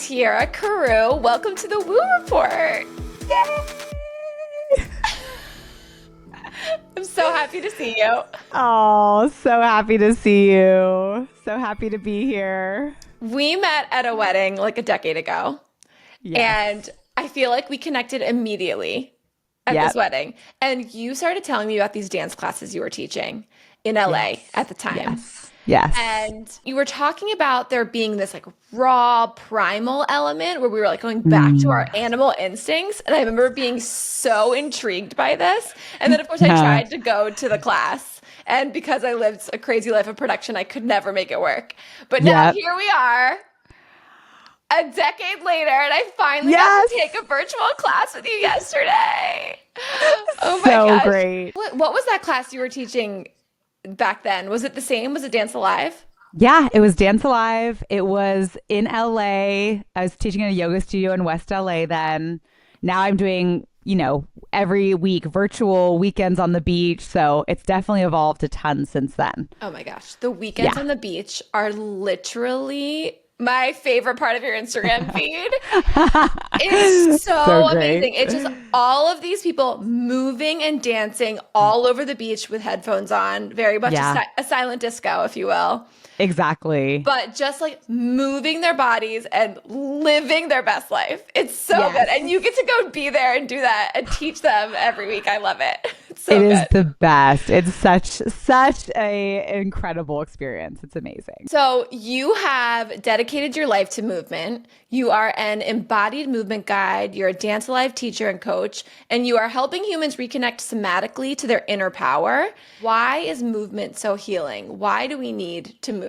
Tierra Karoua. Welcome to the Woo Report. Yay! I'm so happy to see you. Oh, so happy to see you. So happy to be here. We met at a wedding like a decade ago. Yes. And I feel like we connected immediately at this wedding. And you started telling me about these dance classes you were teaching in LA at the time. Yes. And you were talking about there being this like raw primal element where we were like going back to our animal instincts. And I remember being so intrigued by this. And then of course I tried to go to the class. And because I lived a crazy life of production, I could never make it work. But now here we are, a decade later, and I finally got to take a virtual class with you yesterday. Oh my gosh. So great. What was that class you were teaching back then? Was it the same? Was it Dance Alive? Yeah, it was Dance Alive. It was in LA. I was teaching in a yoga studio in West LA then. Now I'm doing, every week virtual weekends on the beach. So it's definitely evolved a ton since then. Oh my gosh. The weekends on the beach are literally my favorite part of your Instagram feed. It's so amazing. It's just all of these people moving and dancing all over the beach with headphones on, very much a silent disco, if you will. Exactly. But just like moving their bodies and living their best life. It's so good. And you get to go be there and do that and teach them every week. I love it. It's so good. It is the best. It's such a incredible experience. It's amazing. So you have dedicated your life to movement. You are an embodied movement guide. You're a Dance Alive teacher and coach, and you are helping humans reconnect somatically to their inner power. Why is movement so healing? Why do we need to move?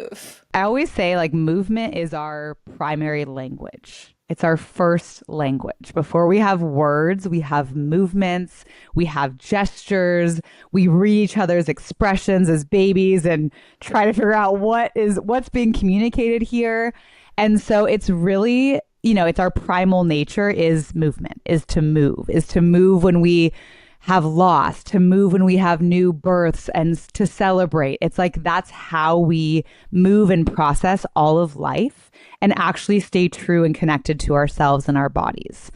I always say movement is our primary language. It's our first language. Before we have words, we have movements, we have gestures, we read each other's expressions as babies and try to figure out what's being communicated here. And so it's really, it's our primal nature is movement, is to move when we have loss, to move when we have new births, and to celebrate. It's like that's how we move and process all of life and actually stay true and connected to ourselves and our bodies.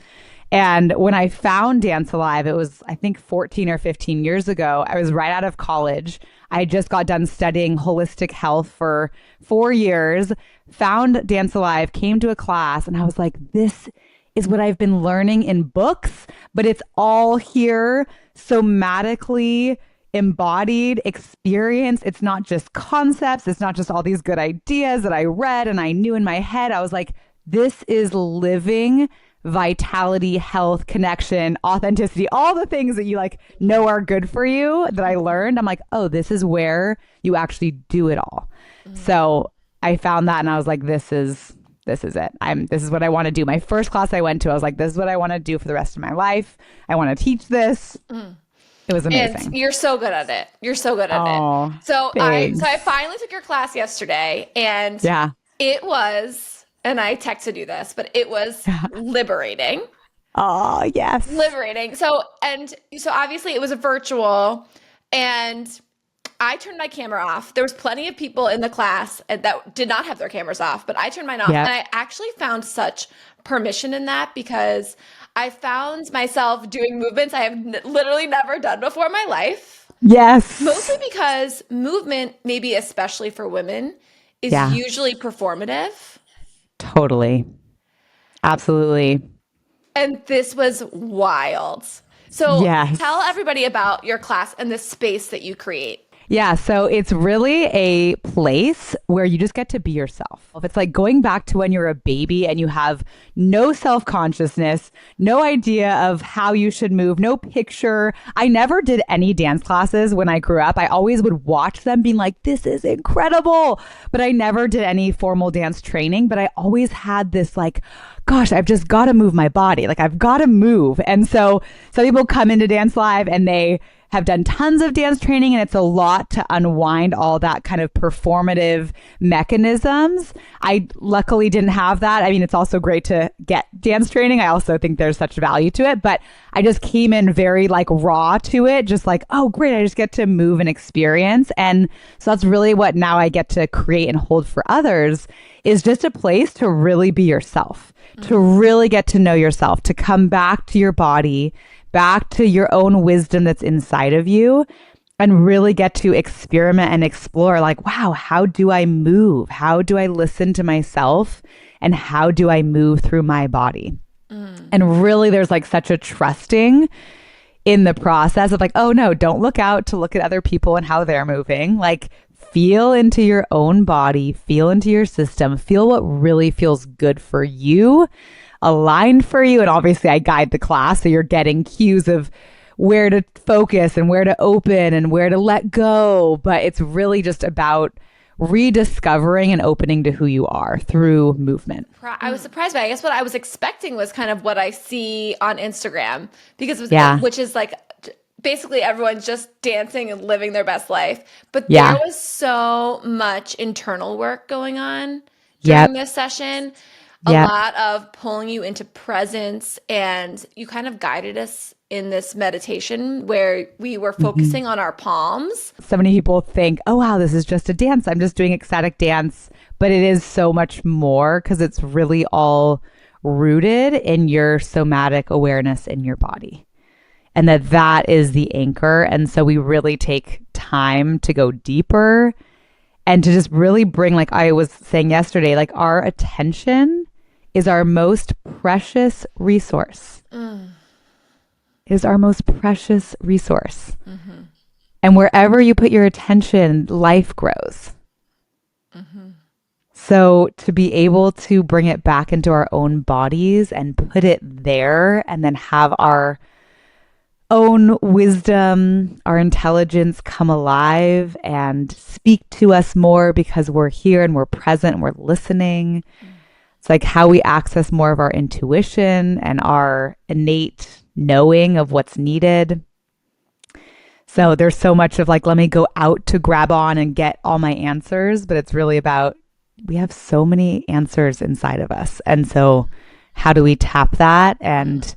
And when I found Dance Alive, it was, I think, 14 or 15 years ago. I was right out of college. I just got done studying holistic health for 4 years, found Dance Alive, came to a class, and I was like, this is what I've been learning in books, but it's all here, somatically embodied experience. It's not just concepts. It's not just all these good ideas that I read and I knew in my head. I was like, this is living vitality, health, connection, authenticity, all the things that you know are good for you that I learned. I'm like, oh, this is where you actually do it all. So I found that and I was like, this is it. This is what I want to do. My first class I went to, I was like, this is what I want to do for the rest of my life. I want to teach this. It was amazing. And you're so good at it. You're so good at it. So I finally took your class yesterday, and it was, and I texted you this, but it was liberating. Oh, yes. Liberating. So obviously it was a virtual, and I turned my camera off. There was plenty of people in the class that did not have their cameras off, but I turned mine off. And I actually found such permission in that because I found myself doing movements I have literally never done before in my life. Yes. Mostly because movement, maybe especially for women, is usually performative. Totally. Absolutely. And this was wild. So tell everybody about your class and the space that you create. Yeah, so it's really a place where you just get to be yourself. It's like going back to when you're a baby and you have no self-consciousness, no idea of how you should move, no picture. I never did any dance classes when I grew up. I always would watch them being like, this is incredible. But I never did any formal dance training. But I always had this gosh, I've just got to move my body. I've got to move. And so some people come into Dance Live and they have done tons of dance training, and it's a lot to unwind all that kind of performative mechanisms. I luckily didn't have that. I mean, it's also great to get dance training. I also think there's such value to it, but I just came in very like raw to it, just like, oh, great. I just get to move and experience. And so that's really what now I get to create and hold for others, is just a place to really be yourself, to really get to know yourself, to come back to your body, back to your own wisdom that's inside of you, and really get to experiment and explore like, wow, how do I move? How do I listen to myself? And how do I move through my body? And really, there's like such a trusting in the process of like, oh no, don't look out to look at other people and how they're moving. Like, feel into your own body, feel into your system, feel what really feels good for you, aligned for you. And obviously I guide the class, so you're getting cues of where to focus and where to open and where to let go. But it's really just about rediscovering and opening to who you are through movement. I was surprised by it. I guess what I was expecting was kind of what I see on Instagram, because it was, which is like basically everyone's just dancing and living their best life. But there was so much internal work going on during this session. A lot of pulling you into presence, and you kind of guided us in this meditation where we were focusing on our palms. So many people think, oh, wow, this is just a dance. I'm just doing ecstatic dance. But it is so much more, because it's really all rooted in your somatic awareness in your body. And that is the anchor. And so we really take time to go deeper and to just really bring, like I was saying yesterday, like our attention is our most precious resource. It is our most precious resource. And wherever you put your attention, life grows. So to be able to bring it back into our own bodies and put it there, and then have our own wisdom, our intelligence come alive and speak to us more because we're here and we're present and we're listening. It's like how we access more of our intuition and our innate knowing of what's needed. So there's so much of like, let me go out to grab on and get all my answers, but it's really about, we have so many answers inside of us. And so how do we tap that and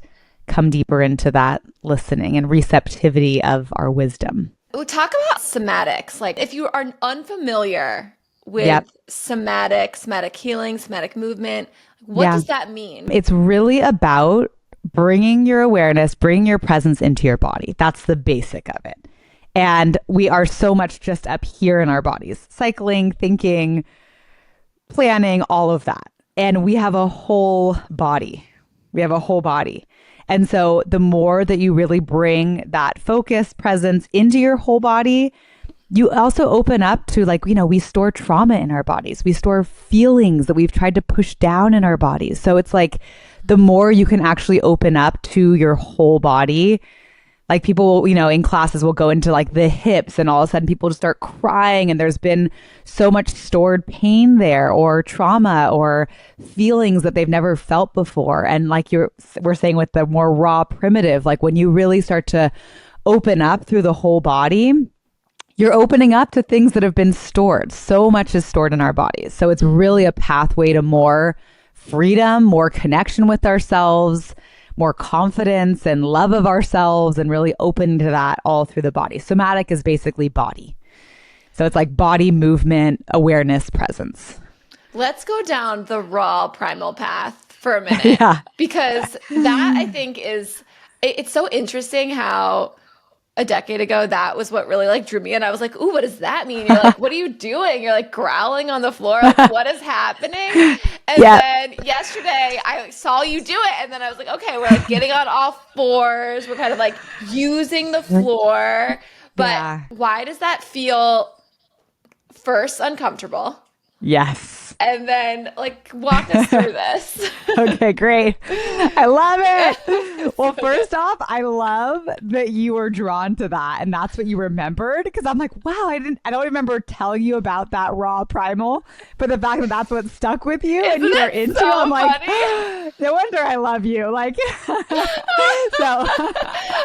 come deeper into that listening and receptivity of our wisdom? We talk about somatics. Like, if you are unfamiliar with somatic healing, somatic movement, what does that mean? It's really about bringing your awareness, bringing your presence into your body. That's the basic of it. And we are so much just up here in our bodies, cycling, thinking, planning, all of that. And we have a whole body. And so the more that you really bring that focus, presence into your whole body, you also open up to, like, we store trauma in our bodies. We store feelings that we've tried to push down in our bodies. So it's like the more you can actually open up to your whole body, like people, in classes will go into like the hips, and all of a sudden people just start crying, and there's been so much stored pain there, or trauma, or feelings that they've never felt before. And like we're saying with the more raw primitive, like when you really start to open up through the whole body, you're opening up to things that have been stored. So much is stored in our bodies. So it's really a pathway to more freedom, more connection with ourselves, more confidence and love of ourselves, and really open to that all through the body. Somatic is basically body. So it's like body movement, awareness, presence. Let's go down the raw primal path for a minute. Because that, I think, it's so interesting how a decade ago, that was what really like drew me in. I was like, ooh, what does that mean? You're like, what are you doing? You're like growling on the floor. Like, what is happening? And then yesterday I saw you do it. And then I was like, okay, we're like getting on all fours. We're kind of like using the floor. But why does that feel first uncomfortable? Yes. And then like walk us through this. Okay, great. I love it. Well, first off, I love that you were drawn to that, and that's what you remembered, because I'm like, wow, I don't remember telling you about that raw primal, but the fact that that's what stuck with you and you were into, I'm like, No wonder I love you. Like, so I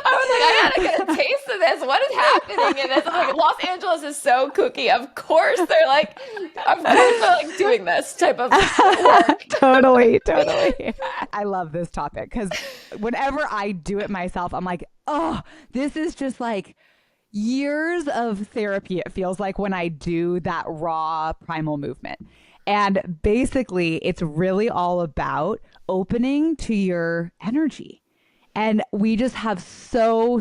was like, I gotta get a taste of this. What is happening in this? I'm like, Los Angeles is so kooky. Of course they're like doing this type of work. Totally. I love this topic because whenever I do it myself, I'm like, oh, this is just like years of therapy. It feels like when I do that raw primal movement. And basically, it's really all about opening to your energy. And we just have so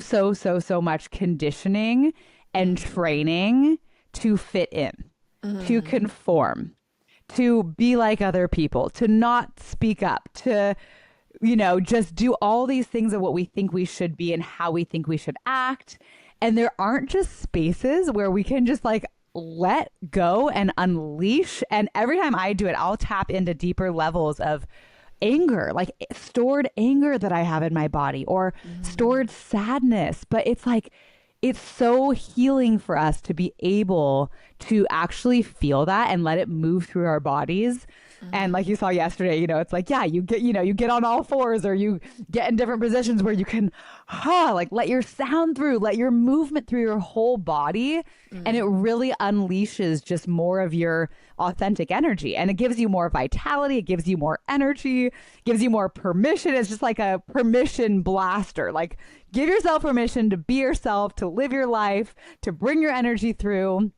much conditioning and training to fit in, to conform, to be like other people, to not speak up, to, just do all these things of what we think we should be and how we think we should act. And there aren't just spaces where we can just like let go and unleash. And every time I do it, I'll tap into deeper levels of anger, like stored anger that I have in my body or stored sadness. But it's like, it's so healing for us to be able to actually feel that and let it move through our bodies. And like you saw yesterday, it's like, yeah, you get on all fours or you get in different positions where you can, like let your sound through, let your movement through your whole body. And it really unleashes just more of your authentic energy. And it gives you more vitality. It gives you more energy, gives you more permission. It's just like a permission blaster. Like give yourself permission to be yourself, to live your life, to bring your energy through.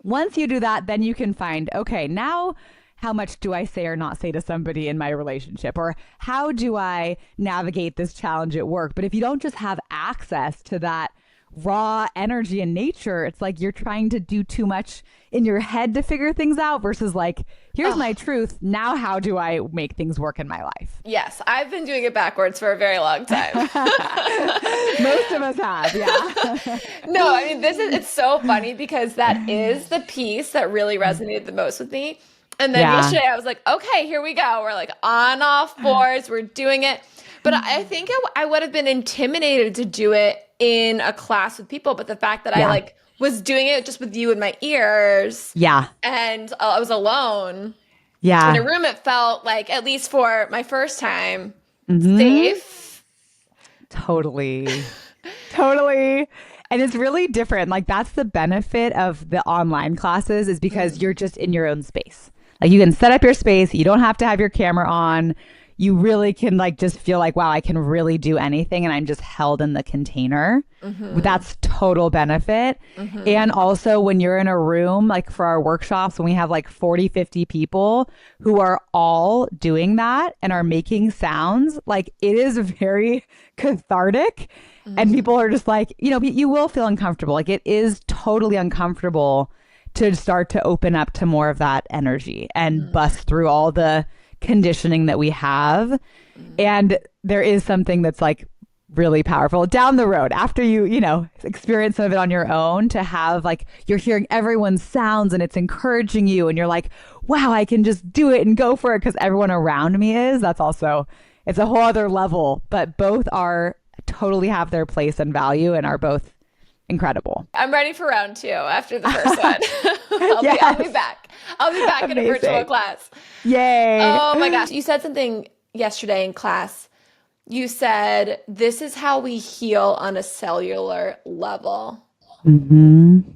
Once you do that, then you can find, okay, now how much do I say or not say to somebody in my relationship? Or how do I navigate this challenge at work? But if you don't just have access to that raw energy in nature, it's like you're trying to do too much in your head to figure things out versus like, here's my truth. Now, how do I make things work in my life? Yes, I've been doing it backwards for a very long time. Most of us have, yeah. No, I mean, it's so funny because that is the piece that really resonated the most with me. And then yesterday I was like, okay, here we go. We're like on all fours. We're doing it. But I think I would have been intimidated to do it in a class with people. But the fact that I like was doing it just with you in my ears. Yeah. And I was alone. Yeah. In a room, it felt like, at least for my first time, safe. Totally. And it's really different. Like that's the benefit of the online classes is because you're just in your own space. Like you can set up your space. You don't have to have your camera on. You really can like just feel like, wow, I can really do anything and I'm just held in the container. That's total benefit. And also when you're in a room, like for our workshops, when we have like 40, 50 people who are all doing that and are making sounds, like it is very cathartic. And people are just like, you will feel uncomfortable. Like it is totally uncomfortable to start to open up to more of that energy and bust through all the conditioning that we have. And there is something that's like really powerful down the road after you experience some of it on your own, to have like you're hearing everyone's sounds and it's encouraging you and you're like, wow, I can just do it and go for it because everyone around me is. That's also, it's a whole other level, but both are totally have their place and value and are both incredible. I'm ready for round 2 after the first one. I'll be back. I'll be back in a virtual class. Yay. Oh my gosh. You said something yesterday in class. You said, this is how we heal on a cellular level. And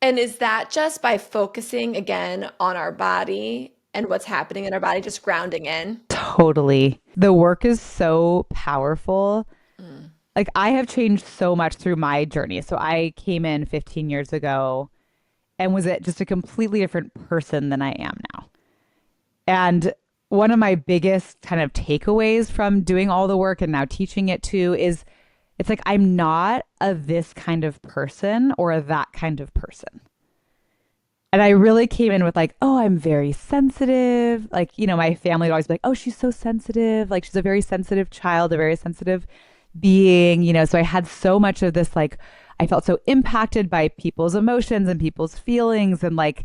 is that just by focusing again on our body and what's happening in our body, just grounding in? Totally. The work is so powerful. Like I have changed so much through my journey. So I came in 15 years ago and was just a completely different person than I am now. And one of my biggest kind of takeaways from doing all the work and now teaching it too is it's like, I'm not a this kind of person or a that kind of person. And I really came in with like, oh, I'm very sensitive. Like, my family would always be like, oh, she's so sensitive. Like she's a very sensitive child, a very sensitive being, so I had so much of this, like, I felt so impacted by people's emotions and people's feelings. And like,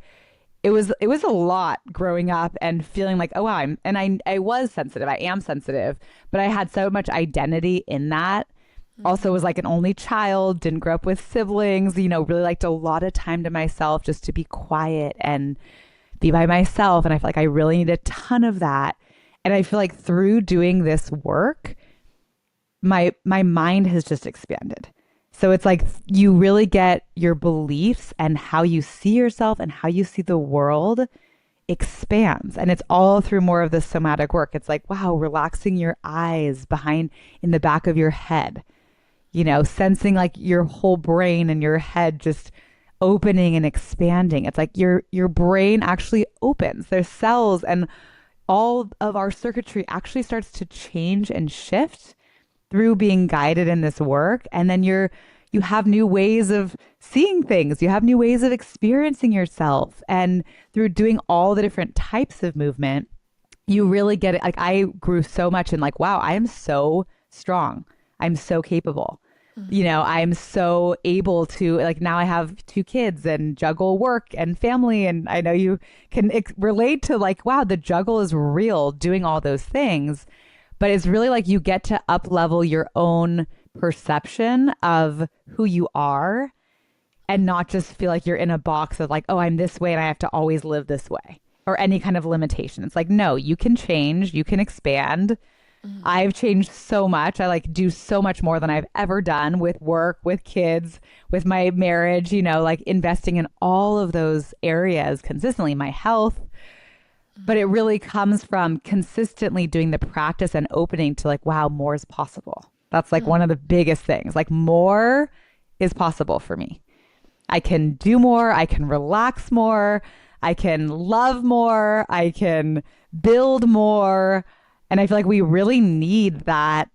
it was a lot growing up and feeling like, oh, wow, I was sensitive. I am sensitive, but I had so much identity in that. Also was like an only child, didn't grow up with siblings, really liked a lot of time to myself just to be quiet and be by myself. And I feel like I really need a ton of that. And I feel like through doing this work, my mind has just expanded. So it's like you really get your beliefs and how you see yourself and how you see the world expands. And it's all through more of the somatic work. It's like, wow, relaxing your eyes behind in the back of your head, sensing like your whole brain and your head just opening and expanding. It's like your brain actually opens. There's cells and all of our circuitry actually starts to change and shift through being guided in this work. And then you have new ways of seeing things. You have new ways of experiencing yourself. And through doing all the different types of movement, you really get it. Like I grew so much in like, wow, I am so strong. I'm so capable. I'm so able to, like, now I have 2 kids and juggle work and family. And I know you can relate to like, wow, the juggle is real doing all those things. But it's really like you get to up level your own perception of who you are and not just feel like you're in a box of like, oh, I'm this way and I have to always live this way or any kind of limitation. It's like, no, you can change, you can expand. I've changed so much. I like do so much more than I've ever done with work, with kids, with my marriage, like investing in all of those areas consistently, my health. But it really comes from consistently doing the practice and opening to like, wow, more is possible. That's like one of the biggest things. Like more is possible for me. I can do more. I can relax more. I can love more. I can build more. And I feel like we really need that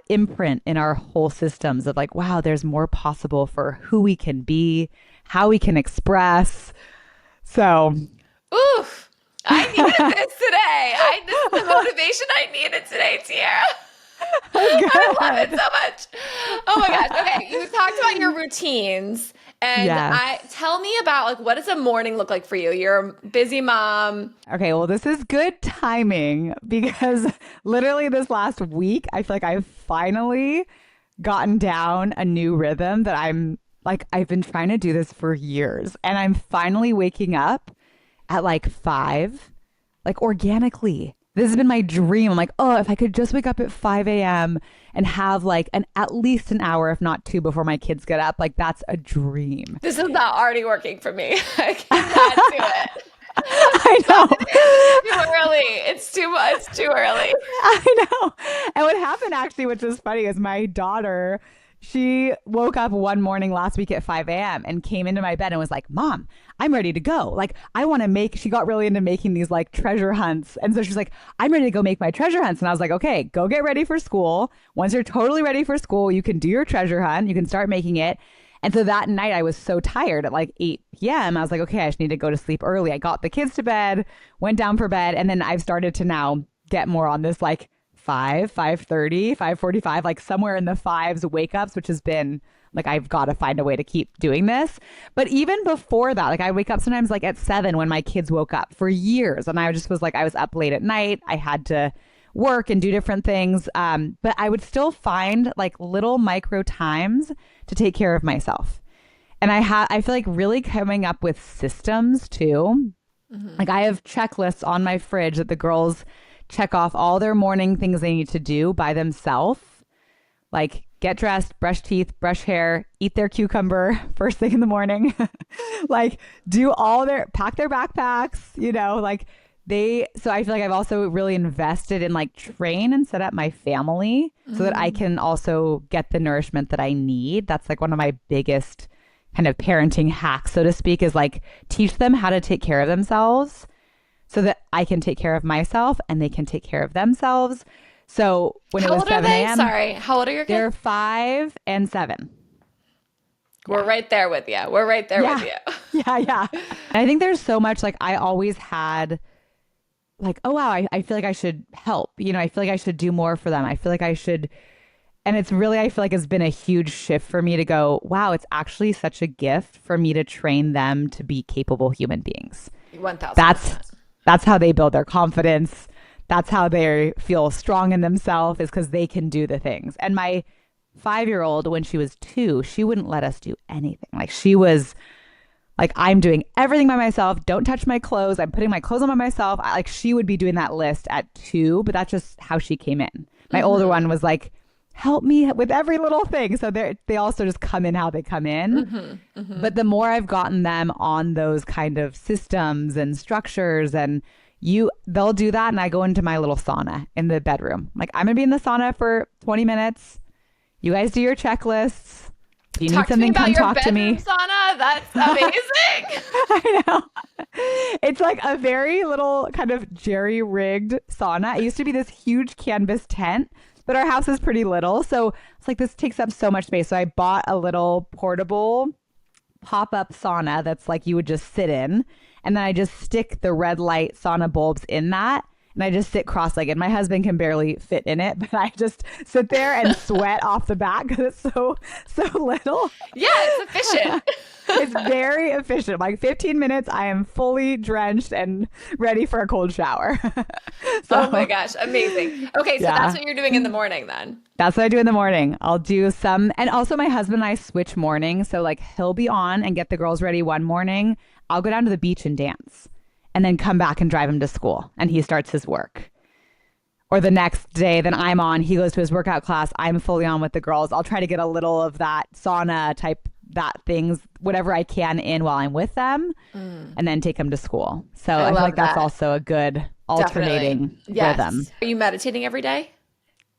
imprint in our whole systems of like, wow, there's more possible for who we can be, how we can express. So, oof. I needed this today. This is the motivation I needed today, Tierra. I love it so much. Oh my gosh. Okay. You talked about your routines and tell me about like, what does a morning look like for you? You're a busy mom. Okay. Well, this is good timing because literally this last week, I feel like I've finally gotten down a new rhythm that I've been trying to do this for years and I'm finally waking up at like 5, like organically. This has been my dream. I'm like, oh, if I could just wake up at 5 a.m. and have like at least an hour, if not 2, before my kids get up, like that's a dream. This is not already working for me. I cannot do it. I know. It's too early. It's too early. I know. And what happened actually, which is funny, is my daughter, she woke up one morning last week at 5 a.m. and came into my bed and was like, Mom, I'm ready to go. Like, I want to she got really into making these like treasure hunts. And so she's like, I'm ready to go make my treasure hunts. And I was like, okay, go get ready for school. Once you're totally ready for school, you can do your treasure hunt. You can start making it. And so that night I was so tired at like 8 p.m. I was like, okay, I just need to go to sleep early. I got the kids to bed, went down for bed. And then I've started to now get more on this like 5:30, 5:45, like somewhere in the 5s wake ups, which has been like, I've got to find a way to keep doing this. But even before that, like I wake up sometimes like at 7 when my kids woke up for years. And I just was like, I was up late at night. I had to work and do different things. But I would still find like little micro times to take care of myself. And I feel like really coming up with systems too. Mm-hmm. Like I have checklists on my fridge that the girls check off all their morning things they need to do by themselves. Like get dressed, brush teeth, brush hair, eat their cucumber first thing in the morning. Like do pack their backpacks, like so I feel like I've also really invested in like train and set up my family so that I can also get the nourishment that I need. That's like one of my biggest kind of parenting hacks, so to speak, is like teach them how to take care of themselves so that I can take care of myself and they can take care of themselves. So when it was 7 a.m. Sorry, how old are your kids? They're 5 and 7. We're right there with you. We're right there with you. Yeah. And I think there's so much like I always had like, oh, wow, I feel like I should help. I feel like I should do more for them. I feel like I should. And it's really, I feel like it's been a huge shift for me to go, wow, it's actually such a gift for me to train them to be capable human beings. 1,000%. That's how they build their confidence. That's how they feel strong in themselves, is because they can do the things. And my 5-year-old, when she was 2, she wouldn't let us do anything. Like she was Like I'm doing everything by myself. Don't touch my clothes. I'm putting my clothes on by myself. Like she would be doing that list at 2, but that's just how she came in. My older one was like, help me with every little thing. So they also just come in how they come in. But the more I've gotten them on those kind of systems and structures and they'll do that. And I go into my little sauna in the bedroom. Like I'm going to be in the sauna for 20 minutes. You guys do your checklists. If you need something, come talk to me. Sauna. That's amazing. I know. It's like a very little kind of jerry-rigged sauna. It used to be this huge canvas tent, but our house is pretty little. So it's like this takes up so much space. So I bought a little portable pop-up sauna that's like you would just sit in. And then I just stick the red light sauna bulbs in that. And I just sit cross-legged. My husband can barely fit in it, but I just sit there and sweat off the back because it's so little. Yeah, it's efficient. It's very efficient. Like 15 minutes, I am fully drenched and ready for a cold shower. Oh my gosh, amazing. Okay, so that's what you're doing in the morning then. That's what I do in the morning. I'll do some, and also my husband and I switch mornings. So like he'll be on and get the girls ready one morning. I'll go down to the beach and dance. And then come back and drive him to school and he starts his work. Or the next day, then I'm on, he goes to his workout class, I'm fully on with the girls. I'll try to get a little of that sauna type, that things, whatever I can in while I'm with them and then take them to school. So I feel like that's also a good alternating rhythm. Are you meditating every day?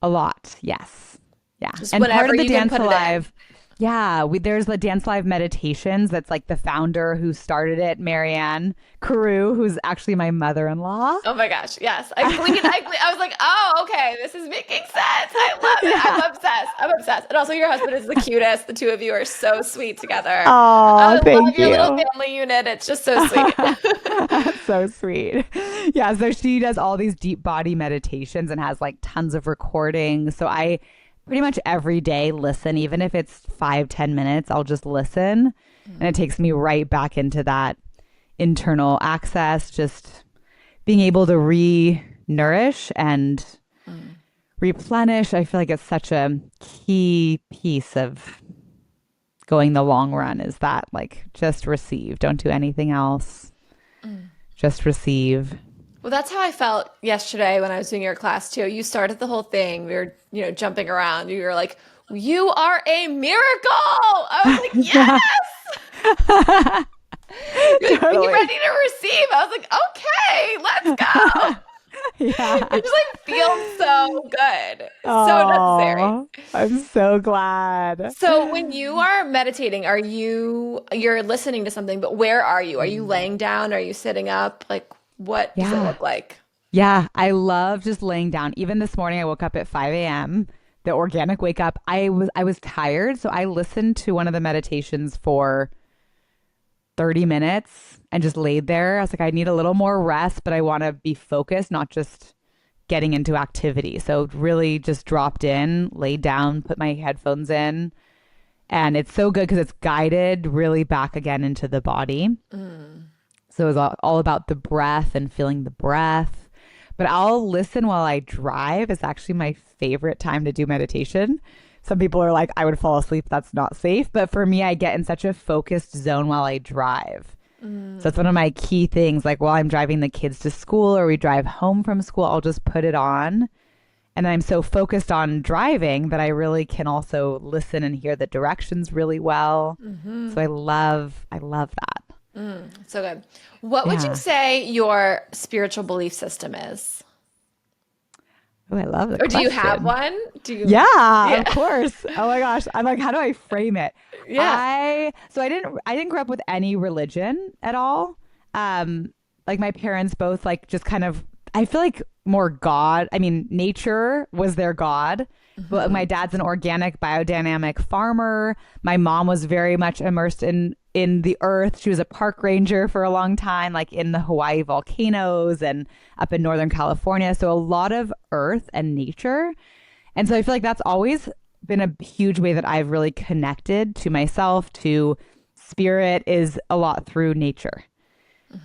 A lot, yes. Yeah. Just and part of the you Dance Alive. Yeah, there's the Dance Live meditations. That's like the founder who started it, Marianne Karou, who's actually my mother-in-law. Oh my gosh, yes. I was like, oh, okay, this is making sense. I love it. Yeah. I'm obsessed. And also your husband is the cutest. The two of you are so sweet together. Oh, thank you. I love your little family unit. It's just so sweet. That's so sweet. Yeah, so she does all these deep body meditations and has like tons of recordings. So I pretty much every day listen, even if it's 5-10 minutes, I'll just listen. And it takes me right back into that internal access, just being able to re-nourish and replenish. I feel like it's such a key piece of going the long run, is that like just receive, don't do anything else, just receive. Well, that's how I felt yesterday when I was doing your class too. You started the whole thing. We were, jumping around. You were like, "You are a miracle." I was like, "Yes." You're like, "Are you ready to receive?" I was like, "Okay, let's go." Yeah. It just like feels so good. So necessary. I'm so glad. So when you are meditating, you're listening to something, but where are you? Are you laying down? Are you sitting up? Like, what does it look like? Yeah, I love just laying down. Even this morning, I woke up at 5 a.m., the organic wake up. I was tired, so I listened to one of the meditations for 30 minutes and just laid there. I was like, I need a little more rest, but I want to be focused, not just getting into activity. So really just dropped in, laid down, put my headphones in. And it's so good because it's guided really back again into the body. So it was all about the breath and feeling the breath. But I'll listen while I drive. It's actually my favorite time to do meditation. Some people are like, I would fall asleep. That's not safe. But for me, I get in such a focused zone while I drive. So it's one of my key things. Like while I'm driving the kids to school or we drive home from school, I'll just put it on. And I'm so focused on driving that I really can also listen and hear the directions really well. So I love that. So good. What would you say your spiritual belief system is? Oh, I love it. Or do you have one? Yeah, of course. Oh my gosh. I'm like, how do I frame it? Yeah. I didn't grow up with any religion at all. Like my parents both like just kind of, I feel like more God. I mean, nature was their God. But my dad's an organic biodynamic farmer. My mom was very much immersed in the earth. She was a park ranger for a long time, like in the Hawaii volcanoes and up in Northern California. So a lot of earth and nature. And so I feel like that's always been a huge way that I've really connected to myself, to spirit, is a lot through nature.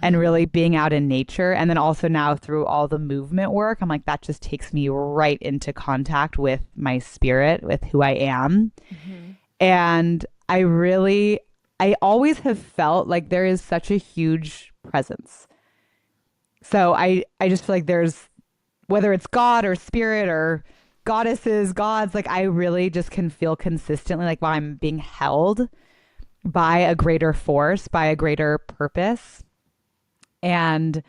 And really being out in nature. And then also now through all the movement work, I'm like, that just takes me right into contact with my spirit, with who I am. And I really I always have felt like there is such a huge presence. So I just feel like there's, whether it's God or spirit or goddesses, gods, like I really just can feel consistently like, wow, I'm being held by a greater force, by a greater purpose. And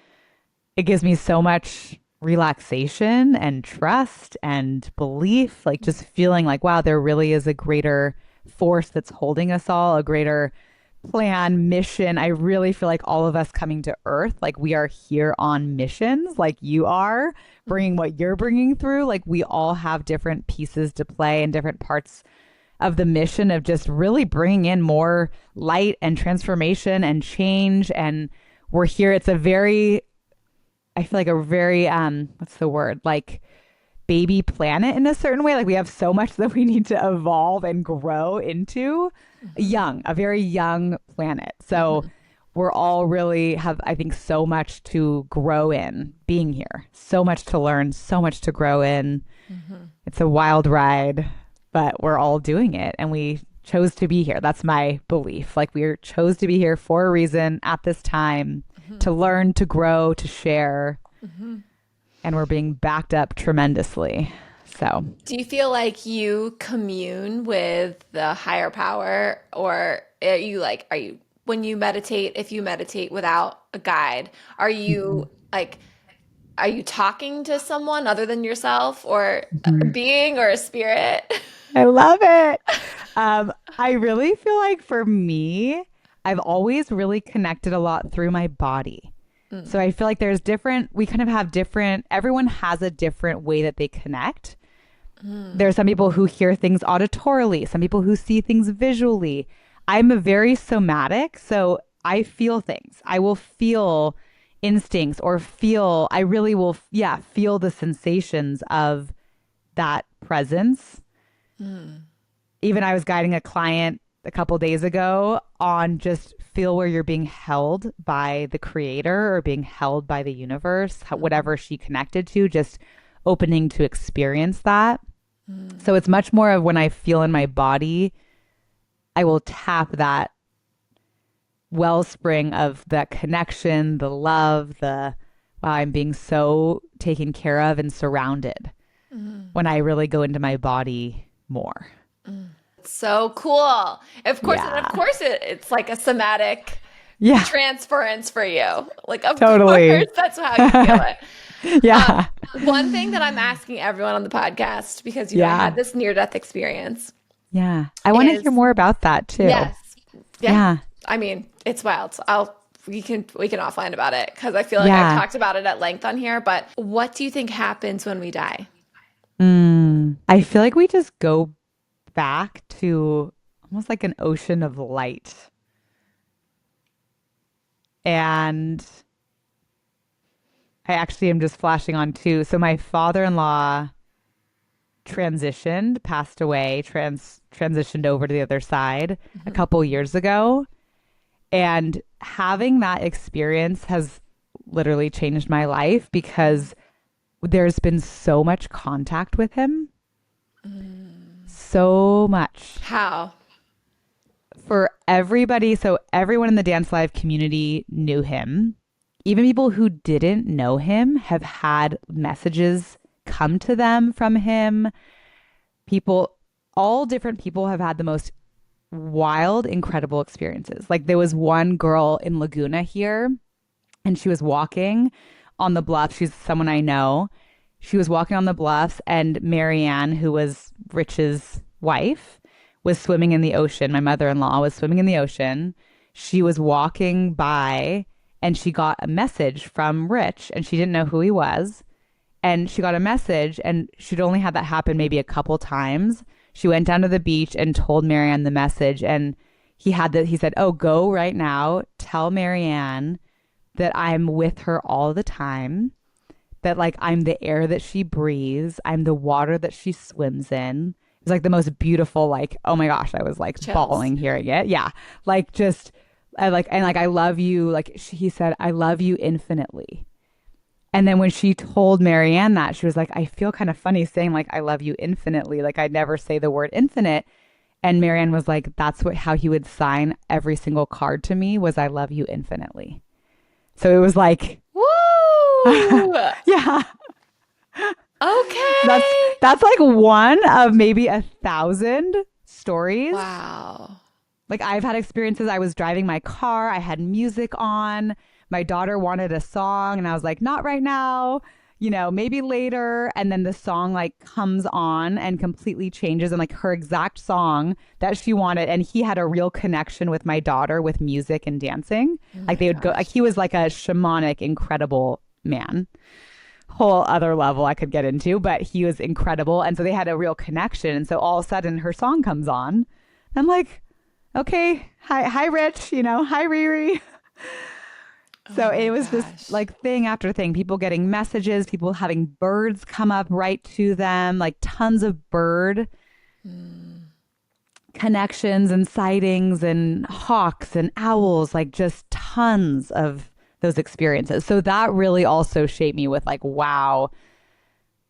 it gives me so much relaxation and trust and belief, like just feeling like, wow, there really is a greater force that's holding us all, a greater plan, mission. I really feel like all of us coming to Earth, like we are here on missions, like you are bringing what you're bringing through. Like we all have different pieces to play and different parts of the mission of just really bringing in more light and transformation and change. And we're here. It's a very, I feel like a very, what's the word? Like baby planet in a certain way. Like we have so much that we need to evolve and grow into. A very young planet. So we're all really have, I think, so much to grow in being here, so much to learn, so much to grow in. It's a wild ride, but we're all doing it and we chose to be here. That's my belief. Like we chose to be here for a reason at this time to learn, to grow, to share. And we're being backed up tremendously. So, Do you feel like you commune with the higher power, or are you, when you meditate, if you meditate without a guide, are you like, are you talking to someone other than yourself, or a mhm. being or a spirit? I love it. I really feel like for me, I've always really connected a lot through my body. So I feel like there's different, we kind of have different, everyone has a different way that they connect. There are some people who hear things auditorily, some people who see things visually. I'm a very somatic, so I feel things. I will feel instincts or feel, I really will, yeah, feel the sensations of that presence. Even I was guiding a client a couple days ago on just feel where you're being held by the creator or being held by the universe, whatever she connected to, just opening to experience that. So it's much more of when I feel in my body, I will tap that wellspring of that connection, the love, the wow, I'm being so taken care of and surrounded when I really go into my body more. So cool. Of course, and of Yeah. course it's like a somatic Yeah, transference for you. Like, of course, totally. that's how you feel it. Um, Yeah. One thing that I'm asking everyone on the podcast, because I Yeah. had this near-death experience, Yeah. I want to hear is more about that too. yes, yeah. Yeah. I mean, it's wild. So we can offline about it because I feel like I've Yeah. talked about it at length on here. But what do you think happens when we die? I feel like we just go back to almost like an ocean of light. And I actually am just flashing on too. So my father-in-law transitioned, passed away, transitioned over to the other side a couple years ago. And having that experience has literally changed my life because there's been so much contact with him. So much How? for everybody. So everyone in the Dance Live community knew him. Even people who didn't know him have had messages come to them from him. People, all different people have had the most wild, incredible experiences. Like there was one girl in Laguna here, and she was walking on the bluff. She's someone I know. She was walking on the bluffs, and Marianne, who was Rich's wife, was swimming in the ocean. My mother-in-law was swimming in the ocean. She was walking by, and she got a message from Rich, and she didn't know who he was. And she got a message, and she'd only had that happen maybe a couple times. She went down to the beach and told Marianne the message, and he said, "Oh, go right now, tell Marianne that I'm with her all the time, that like I'm the air that she breathes, I'm the water that she swims in." It was like the most beautiful, like, oh my gosh, I was like Chills. bawling hearing it. Yeah. Like just I like and like I love you, like he said, "I love you infinitely." And then when she told Marianne that, she was like, "I feel kind of funny saying like I love you infinitely. Like I never say the word infinite." And Marianne was like, that's how he would sign every single card to me was I love you infinitely. So it was like, Woo! yeah. Okay. That's like one of maybe 1,000 stories. Wow. Like I've had experiences. I was driving my car, I had music on. My daughter wanted a song and I was like, not right now, maybe later. And then the song like comes on and completely changes and like her exact song that she wanted. And he had a real connection with my daughter with music and dancing. Oh Like my they would go, like gosh. he was like a shamanic, incredible man. Whole other level I could get into, but he was incredible. And so they had a real connection. And so all of a sudden her song comes on. I'm like, okay, hi, Rich, hi, Riri. So Oh it my was just gosh. like thing after thing, people getting messages, people having birds come up right to them, like tons of bird Mm. connections and sightings and hawks and owls, like just tons of those experiences. So that really also shaped me with like, wow,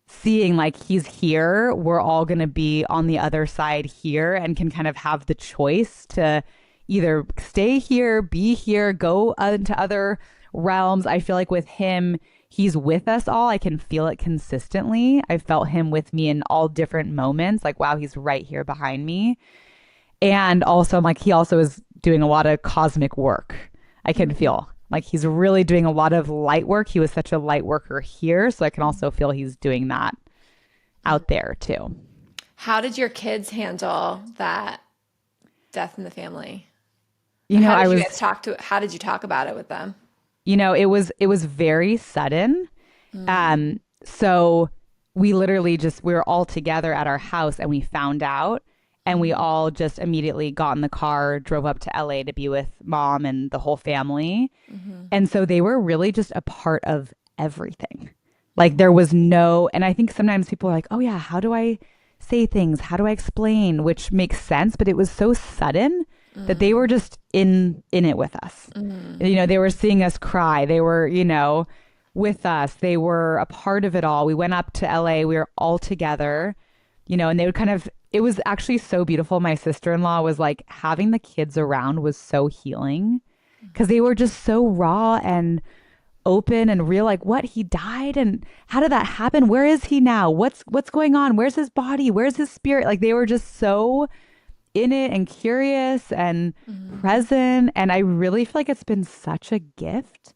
seeing like he's here, we're all going to be on the other side here and can kind of have the choice to either stay here, be here, go into other realms. I feel like with him, he's with us all. I can feel it consistently. I felt him with me in all different moments. Like, wow, he's right here behind me. And also, I'm like, he also is doing a lot of cosmic work. I can feel like he's really doing a lot of light work. He was such a light worker here. So I can also feel he's doing that out there too. How did your kids handle that death in the family? You And know, how I did you was, guys how did you talk about it with them? it was very sudden. So we were all together at our house and we found out and we all just immediately got in the car, drove up to LA to be with mom and the whole family. And so they were really just a part of everything. Like there was no, and I think sometimes people are like, oh yeah, how do I say things? How do I explain? Which makes sense, but it was so sudden that they were just in it with us. They were seeing us cry. They were, with us. They were a part of it all. We went up to LA. We were all together, and they would kind of, it was actually so beautiful. My sister-in-law was like, having the kids around was so healing because they were just so raw and open and real. Like, what, he died, and how did that happen? Where is he now? What's going on? Where's his body? Where's his spirit? Like they were just so in it and curious and present. And I really feel like it's been such a gift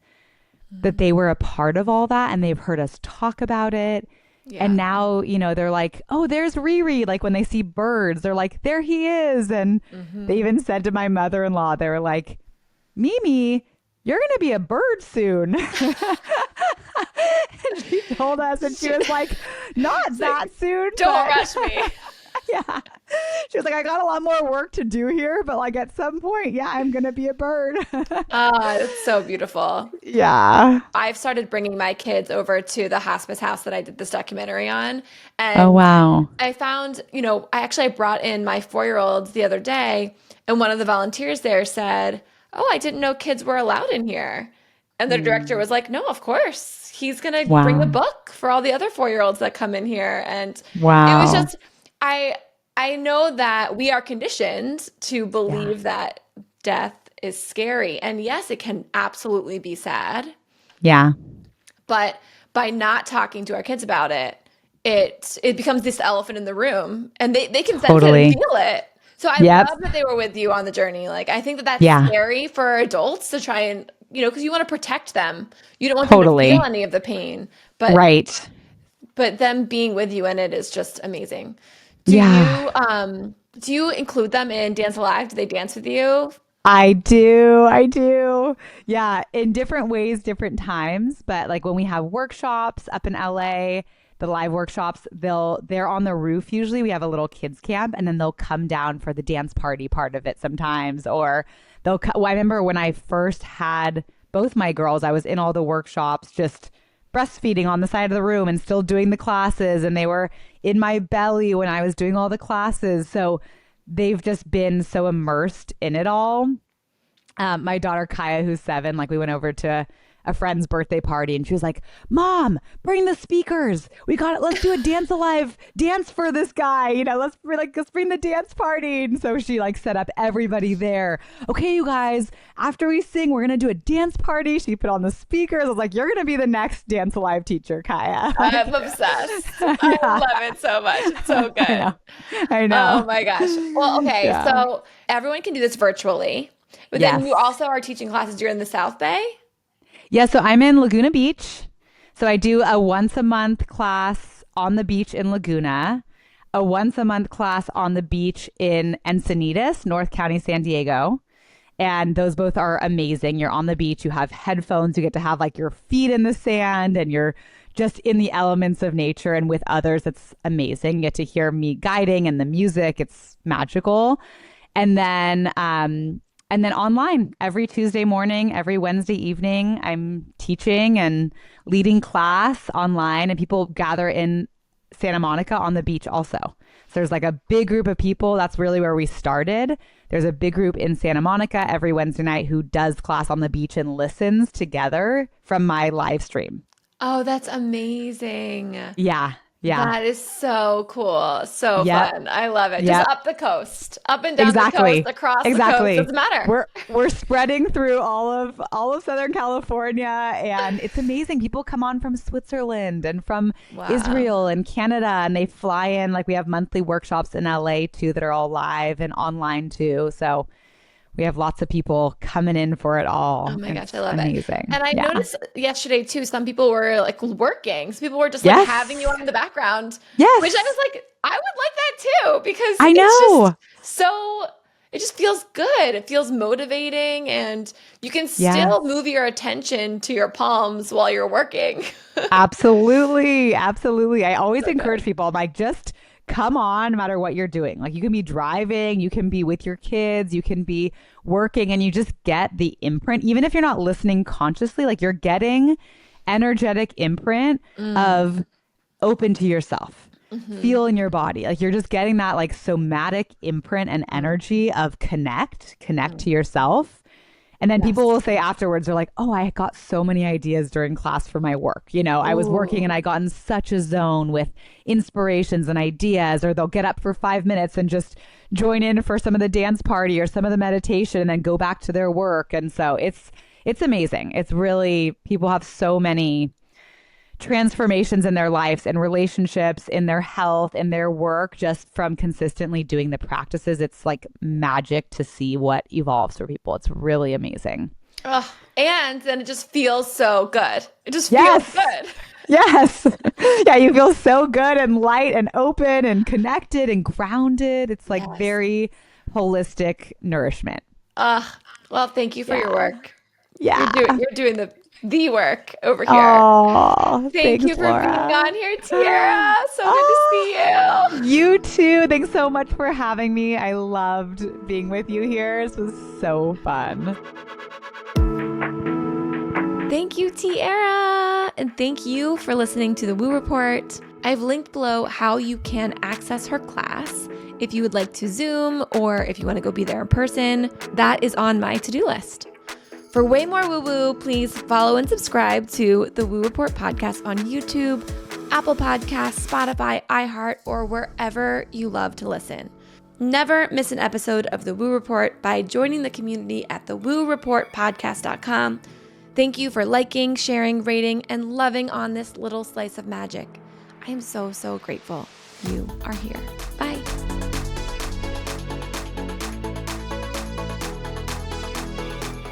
that they were a part of all that and they've heard us talk about it. And Yeah. now, they're like, oh, there's Riri. Like when they see birds, they're like, there he is. And they even said to my mother-in-law, they were like, Mimi, you're going to be a bird soon. And she told us, and she was like, not that soon. Don't but rush me. yeah. She was like, I got a lot more work to do here, but like at some point, yeah, I'm going to be a bird. It's so beautiful. Yeah. I've started bringing my kids over to the hospice house that I did this documentary on. Oh, And wow. I found, I brought in my 4-year-old the other day, and one of the volunteers there said, oh, I didn't know kids were allowed in here. And the director was like, no, of course. He's going to bring the Wow. book for all the other 4-year-olds that come in here. And it was Wow. just, I, I know that we are conditioned to Yeah. believe that death is scary. And yes, it can absolutely be sad. Yeah. But by not talking to our kids about it, it becomes this elephant in the room, and they can sense it and Totally. feel it. So I Yep. love that they were with you on the journey. Like I think that that's Yeah. scary for adults to try and, because you want to protect them. You don't want them to feel Totally. any of the pain. But Right. them being with you in it is just amazing. Yeah. Do you include them in Dance Alive? Do they dance with you? I do. I do. Yeah, in different ways, different times, but like when we have workshops up in LA, the live workshops, they're on the roof usually. We have a little kids camp and then they'll come down for the dance party part of it sometimes or well, I remember when I first had both my girls, I was in all the workshops just breastfeeding on the side of the room and still doing the classes and they were in my belly when I was doing all the classes. So they've just been so immersed in it all. My daughter Kaya, who's 7, like we went over to a friend's birthday party, and she was like, Mom, bring the speakers. We got it. Let's do a dance alive dance for this guy. Let's bring the dance party. And so she like set up everybody there. Okay, you guys, after we sing, we're going to do a dance party. She put on the speakers. I was like, you're going to be the next dance alive teacher, Kaya. I'm obsessed. I love it so much. It's so good. I know. Oh my gosh. Well, okay. So everyone can do this virtually, but then you also are teaching classes. You're in the South Bay? Yeah. So I'm in Laguna Beach. So I do a once a month class on the beach in Laguna, a once a month class on the beach in Encinitas, North County, San Diego. And those both are amazing. You're on the beach, you have headphones, you get to have like your feet in the sand, and you're just in the elements of nature and with others. It's amazing. You get to hear me guiding and the music. It's magical. And then online every Tuesday morning, every Wednesday evening, I'm teaching and leading class online, and people gather in Santa Monica on the beach also. So there's like a big group of people. That's really where we started. There's a big group in Santa Monica every Wednesday night who does class on the beach and listens together from my live stream. Oh, that's amazing. Yeah. That is so cool. So fun. I love it. Yep. Just up the coast, up and down the coast, across the coast. Doesn't matter. We're spreading through all of Southern California, and it's amazing. People come on from Switzerland and from Israel and Canada, and they fly in. Like we have monthly workshops in LA too that are all live and online too. So we have lots of people coming in for it all. Oh my gosh, I love amazing. it. And I noticed yesterday too, some people were like working. Some people were just like having you on in the background. Yes. Which I was like, I would like that too, because I know. It just feels good. It feels motivating, and you can still move your attention to your palms while you're working. Absolutely. I always encourage people, like, just come on, no matter what you're doing. Like, you can be driving, you can be with your kids, you can be working, and you just get the imprint. Even if you're not listening consciously, like you're getting energetic imprint of open to yourself. Feel in your body. Like you're just getting that like somatic imprint and energy of connect to yourself. And then people will say afterwards, they're like, oh, I got so many ideas during class for my work. I was working and I got in such a zone with inspirations and ideas. Or they'll get up for 5 minutes and just join in for some of the dance party or some of the meditation and then go back to their work. And so it's amazing. It's really, people have so many transformations in their lives and relationships, in their health, in their work, just from consistently doing the practices. It's like magic to see what evolves for people. It's really amazing. And then it just feels so good. It just feels good. Yes. Yeah, you feel so good and light and open and connected and grounded. It's like very holistic nourishment. Well, thank you for your work. Yeah. You're doing the work over here. Oh, thank you for Laura. being on here, Tierra. So good to see you. You too. Thanks so much for having me. I loved being with you here. This was so fun. Thank you, Tierra. And thank you for listening to The Woo Report. I've linked below how you can access her class. If you would like to Zoom or if you want to go be there in person, that is on my to-do list. For way more woo-woo, please follow and subscribe to the Woo Report podcast on YouTube, Apple Podcasts, Spotify, iHeart, or wherever you love to listen. Never miss an episode of the Woo Report by joining the community at thewooreportpodcast.com. Thank you for liking, sharing, rating, and loving on this little slice of magic. I am so, so grateful you are here. Bye.